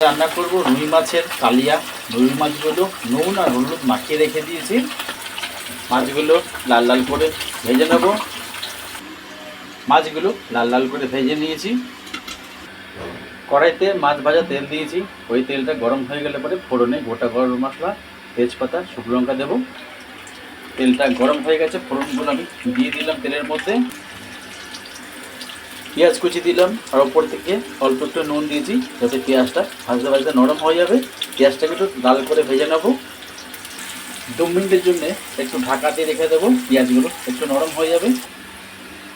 রান্না করব রুই মাছের কালিয়া। রুই মাছগুলো নুন আর হলুদ মাখিয়ে রেখে দিয়েছি। মাছগুলো লাল লাল করে ভেজে নেব। মাছগুলো লাল লাল করে ভেজে নিয়েছি। কড়াইতে মাছ ভাজা তেল দিয়েছি। ওই তেলটা গরম হয়ে গেলে পরে ফোড়নে গোটা গরম মশলা, তেজপাতা, শুকনো লঙ্কা দেবো। তেলটা গরম হয়ে গেছে, ফোড়নগুলো আমি দিয়ে দিলাম তেলের মধ্যে। পেঁয়াজ কুচি দিলাম আর ওপর থেকে অল্প একটু নুন দিয়েছি যাতে পেঁয়াজটা ভাজতে ভাজতে নরম হয়ে যাবে। পেঁয়াজটাকে একটু লাল করে ভেজে নেবো। 2 মিনিটের জন্য একটু ঢাকা দিয়ে রেখে দেবো। পেঁয়াজগুলো একটু নরম হয়ে যাবে।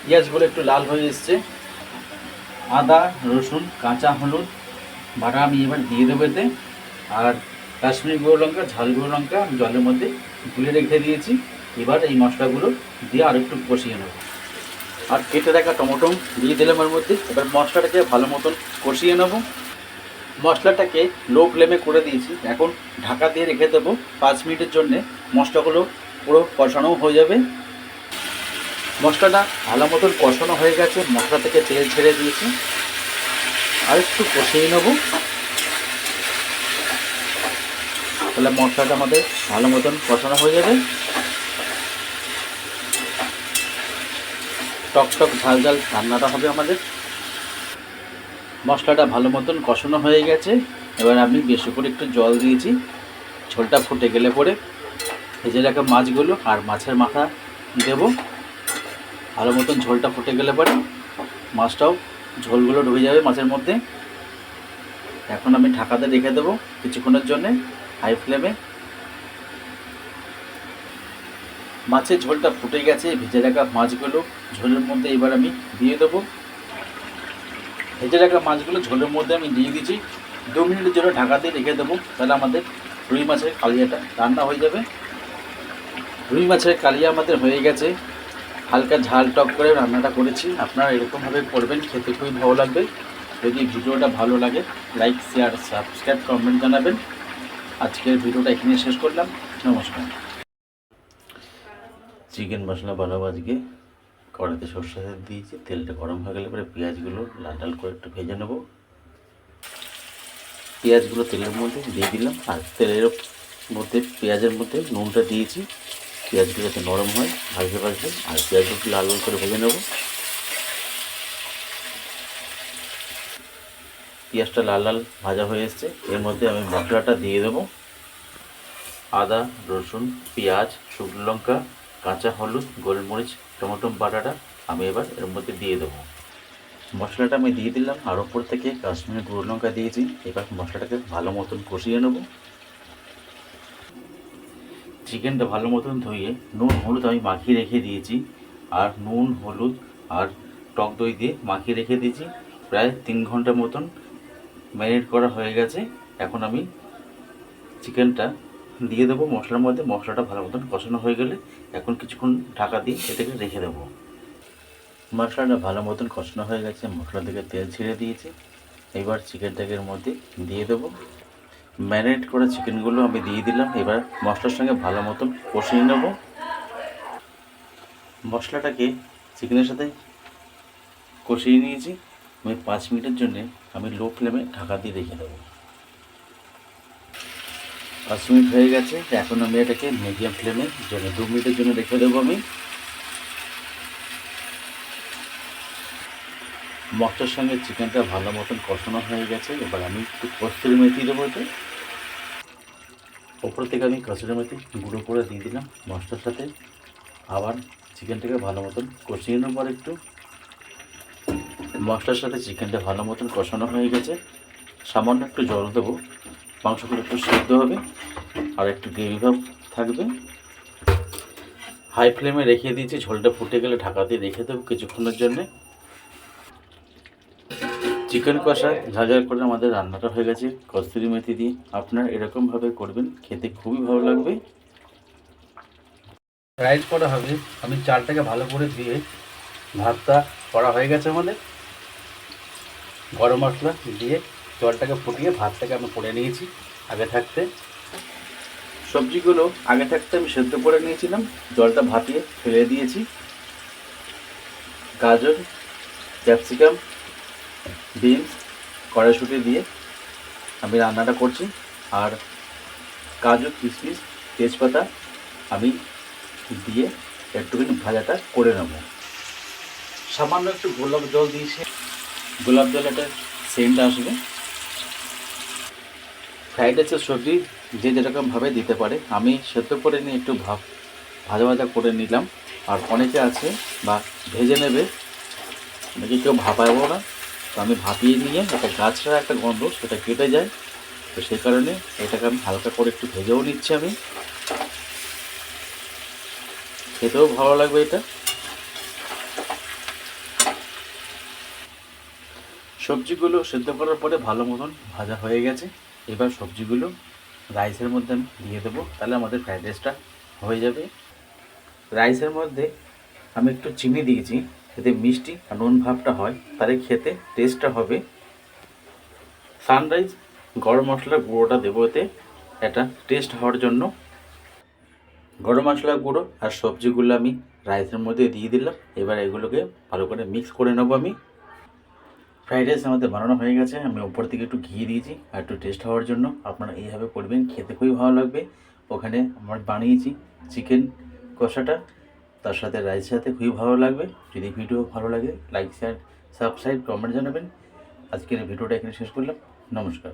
পেঁয়াজগুলো একটু লাল হয়ে এসছে। আদা, রসুন, কাঁচা হলুদ বাটা আমি এবার দিয়ে দেবো এতে। আর কাশ্মীরি গুঁড়ো লঙ্কা, ঝাল গুঁড়ো লঙ্কা আমি জলের মধ্যে গুলে রেখে দিয়েছি। এবার এই মশলাগুলো দিয়ে আর একটু কষিয়ে নেব। আর কেটে রাখা টমেটো দিয়ে দিলাম এর মধ্যে। এবার মশলাটাকে ভালো মতন কষিয়ে নেব। মশলাটাকে লো ফ্লেমে করে দিয়েছি। এখন ঢাকা দিয়ে রেখে দেবো 5 মিনিটের জন্যে। মশলাগুলো পুরো কষানো হয়ে যাবে। মশলাটা ভালো মতন কষানো হয়ে গেছে, মশলা থেকে তেল ছেড়ে দিয়েছি। আর একটু কষিয়ে নেব। তাহলে মশলাটা আমাদের ভালো মতন কষানো হয়ে যাবে। টক টক ঝাল ঝাল রান্নাটা হবে আমাদের। মশলাটা ভালো মতন কষানো হয়ে গেছে। এবার আমি বেশি করে একটু জল দিয়েছি। ঝোলটা ফুটে গেলে পরে ভেজে রাখা মাছগুলো আর মাছের মাথা দেবো। ভালো মতন ঝোলটা ফুটে গেলে পরে মাছটাও ঝোলগুলো ঢুকে যাবে মাছের মধ্যে। এখন আমি ঢাকাতে রেখে দেবো কিছুক্ষণের জন্যে হাই ফ্লেমে। মাছের ঝোলটা ফুটে গেছে। ভেজে রাখা মাছগুলো ঝোলের মধ্যে এবার আমি দিয়ে দেবো। ভেজে রাখা মাছগুলো ঝোলের মধ্যে আমি দিয়ে দিয়েছি। 2 মিনিটের জন্য ঢাকা দিয়ে রেখে দেবো। তাহলে আমাদের রুই মাছের কালিয়াটা রান্না হয়ে যাবে। রুই মাছের কালিয়া আমাদের হয়ে গেছে। হালকা ঝাল টক করে রান্নাটা করেছি। আপনারা এরকমভাবে করবেন, খেতে খুবই ভালো লাগবে। যদি ভিডিওটা ভালো লাগে লাইক, শেয়ার, সাবস্ক্রাইব, কমেন্ট জানাবেন। আজকের ভিডিওটা এখানে শেষ করলাম। নমস্কার। চিকেন মশলা বানাবো আজকে। কড়াইতে সরষের তেল দিয়েছি। তেলটা গরম হয়ে গেলে পরে পেঁয়াজগুলো লাল লাল করে একটু ভেজে নেব। পেঁয়াজগুলো তেলের মধ্যে দিয়ে দিলাম। আর তেলের মধ্যে পেঁয়াজের মধ্যে নুনটা দিয়েছি। পেঁয়াজগুলো যাতে নরম হয় ভাজতে ভাজতে। আর পেঁয়াজগুলো লাল লাল করে ভেজে নেব। পেঁয়াজটা লাল লাল ভাজা হয়ে এসছে। এর মধ্যে আমি মশলাটা দিয়ে দেবো। আদা, রসুন, পেঁয়াজ, শুকনো লঙ্কা, কাঁচা হলুদ, গোলমরিচ, টমেটো বাটাটা আমি এবার এর মধ্যে দিয়ে দেবো। মশলাটা আমি দিয়ে দিলাম আর ওপর থেকে কাশ্মীরি গুঁড়ো লঙ্কা দিয়েছি। এবার মশলাটাকে ভালো মতন কষিয়ে নেব। চিকেনটা ভালো মতন ধুয়ে নুন হলুদ আমি মাখিয়ে রেখে দিয়েছি। আর নুন হলুদ আর টক দই দিয়ে মাখিয়ে রেখে দিয়েছি। প্রায় 3 ঘন্টা মতন ম্যারিনেট করা হয়ে গেছে। এখন আমি চিকেনটা দিয়ে দেবো মশলার মধ্যে। মশলাটা ভালো মতন কষানো হয়ে গেলে এখন কিছুক্ষণ ঢাকা দিয়ে এটাকে রেখে দেবো। মশলাটা ভালো মতন কষানো হয়ে গেছে। মশলা থেকে তেল ছেড়ে দিয়েছি। এবার চিকেনটাকে এর মধ্যে দিয়ে দেবো। ম্যারিনেট করা চিকেনগুলো আমি দিয়ে দিলাম। এবার মশলার সঙ্গে ভালো মতন কষিয়ে নেব। মশলাটাকে চিকেনের সাথে কষিয়ে নিয়েছি। আমি 5 মিনিটের জন্যে আমি লো ফ্লেমে ঢাকা দিয়ে রেখে দেবো। 5 মিনিট হয়ে গেছে। এখন আমি এটাকে মিডিয়াম ফ্লেমে জন্য 2 মিনিটের জন্য রেখে দেবো আমি। মশলার সঙ্গে চিকেনটা ভালো মতন কষানো হয়ে গেছে। এবার আমি একটু কস্তুরি মেথি দেবো এতে। ওপর থেকে আমি কসুরি মেথি গুঁড়ো করে দিয়ে দিলাম মশলার সাথে। আবার চিকেনটাকে ভালো মতন কষিয়ে নেব। আর একটু মশলার সাথে চিকেনটা ভালো মতন কষানো হয়ে গেছে। সামান্য একটু জল দেবো। মাংসগুলো একটু সিদ্ধ হবে আর একটু গ্রেভি ভাব থাকবে। হাই ফ্লেমে রেখে দিয়েছি। ঝোলটা ফুটে গেলে ঢাকা দিয়ে রেখে দেবো কিছুক্ষণের জন্যে। চিকেন কষা ঝাঁঝাল করে আমাদের রান্নাটা হয়ে গেছে কস্তুরি মেথি দিয়ে। আপনারা এরকমভাবে করবেন, খেতে খুবই ভালো লাগবে। রাইস করা হবে। আমি চালটাকে ভালো করে ধুয়ে ভাতটা করা হয়ে গেছে আমাদের। গরম মশলা দিয়ে জলটাকে ফুটিয়ে ভাতটাকে আমি করে নিয়েছি আগে থাকতে। সবজিগুলো আগে থাকতে আমি সেদ্ধ করে নিয়েছিলাম। জলটা ভাপিয়ে ফেলে দিয়েছি। গাজর, ক্যাপসিকাম, বিনস, কড়াইশুঁটি দিয়ে আমি রান্নাটা করছি। আর কাজু, কিশমিশ, তেজপাতা আমি দিয়ে একটুখানি ভাজাটা করে নেব। সামান্য একটু গোলাপ জল দিয়েছি, গোলাপ জল একটা সেন্ট আসবে। ফ্রাইড রাইসের সবজি যে যেরকমভাবে দিতে পারে, আমি সেদ্ধ করে নিয়ে একটু ভাজা ভাজা করে নিলাম। আর অনেকে আছে বা ভেজে নেবে, অনেকে কেউ ভাপাবো না, তো আমি ভাপিয়ে নিয়ে একটা গাছড়া একটা গন্ধ সেটা কেটে যায়, তো সেই কারণে এটাকে আমি হালকা করে একটু ভেজেও নিচ্ছি। আমি খেতেও ভালো লাগবে এটা। সবজিগুলো সেদ্ধ করার পরে ভালো মতন ভাজা হয়ে গেছে। এবার সবজিগুলো রাইসের মধ্যে আমি দিয়ে দেবো, তাহলে আমাদের ফ্রাইড রাইসটা হয়ে যাবে। রাইসের মধ্যে আমি একটু চিনি দিয়েছি, যাতে মিষ্টি আর নুন ভাবটা হয়, তাহলে খেতে টেস্টটা হবে। সানরাইজ গরম মশলার গুঁড়োটা দেবো এতে, এটা টেস্ট হওয়ার জন্য। গরম মশলা গুঁড়ো আর সবজিগুলো আমি রাইসের মধ্যে দিয়ে দিলাম। এবার এগুলোকে ভালো করে মিক্স করে নেবো আমি। ফ্রাইড রাইস আমাদের বানানো হয়ে গেছে। আমি ওপর থেকে একটু ঘি দিয়েছি আর একটু টেস্ট হওয়ার জন্য। আপনারা এইভাবে করবেন, খেতে খুবই ভালো লাগবে। ওখানে আমার বানিয়েছি চিকেন কষাটা, তার সাথে রাইসের সাথে খুবই ভালো লাগবে। যদি ভিডিও ভালো লাগে, লাইক, শেয়ার, সাবস্ক্রাইব, কমেন্ট জানাবেন। আজকের ভিডিওটা এখানে শেষ করলাম। নমস্কার।